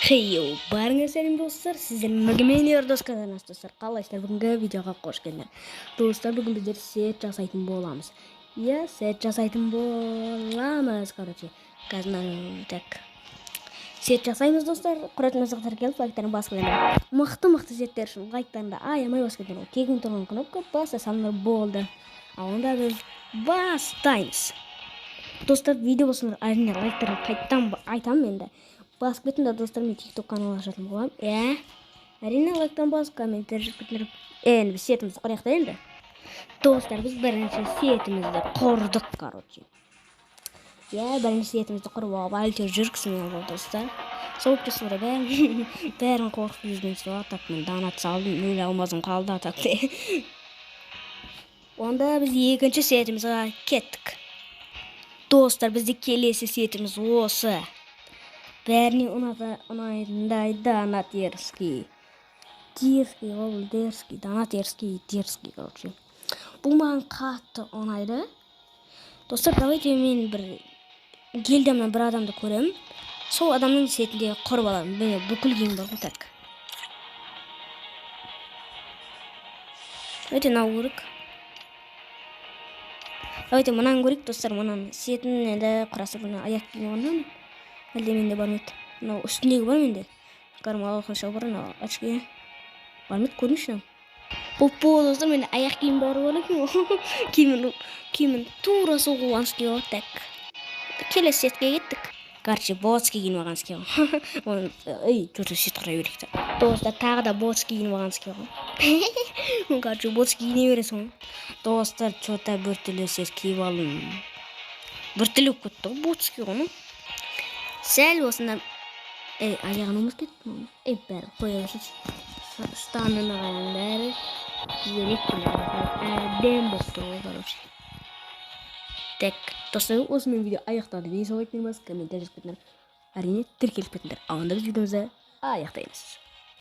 Хейо, барыңыз сәлем достар, сіздермен біргемен Ердос каналынан достар. Қалайсыздар? Бүгінгі видеоға қош келдіңдер. Достар, бүгін біздер сет жасайтын боламыз. Я сет жасайтын боламыз, короче. Қазір так. Сет жасаймыз достар. Құратын мысықтар келіп, лайктарын басып кетіңдер. Мықты сеттер үшін лайктарында аямай басып кетіңдер. Тегін тұрған кнопка баса салыңдар болды. Ал онда біз бастаймыз. Достар, видео болсаңдар, әрине лайктарын қайттан айтамын енді. Басып кетіңдер достар, мен TikTok каналға ашатын боламын. Әрине лайктан басып, комменттер жазып енді біз сетімізді құрайық та енді. Достар, біз бірінші сетімізді құрдық, короче. Бірінші сетімізді құрып алып, әлтер жүргісін алып достар. Соғып тұрсыңдар бәрін қорқып жүргенсіз атақ, мен донат салдым, өле алмазым қалды атақты. Онда біз екінші сетімізге кеттік. Достар, бізде келесі сетіміз осы. Бәріне ұнайтындай донат дерзкий, донат дерзкий, короче. Бұл маған қатты ұнайды. Достар, давайте мен бір гильдиямнан бір адамды көремін. Сол адамның сетінде құрып аламын. Міне бүкіл гейм бар ғой так. Давайте мынау көрейік. Давайте мынаны көрейік достар, мынаны сетін енді құрасып аяқ киген оғаннан. Әлде менде бар мет. Мынау үстіндегі бар менде. Қармалы қанша бар, мынау очки. Бар мет көрініші. Опо достар, менде аяқ киім бар бар екен. Киімін тура соғу анский бар. Так. Келесі сетке кеттік. Короче, ботский киініп алғанский ғой. Жұрты сет құрай берейік. Достар, тағы да ботский киініп алғанский ғой. Короче, ботский киіне бересің. Достар, что-то бір түрлі сет киіп алдым. Бір түрлі көтті ғой ботский ғой. Сәл осында аяғын ұмыт кетті ме? Бәрі қоясын. Штанын ағайын бәрі ерекпін әдем болып тұр ғой, короче. Так, достар, осымен видео аяқтады. Видео салып кетіңдер, комментарий жазып кетіңдер. Әрине тіркеліп кетіңдер. Ал онда біз видеомызды аяқтаймыз.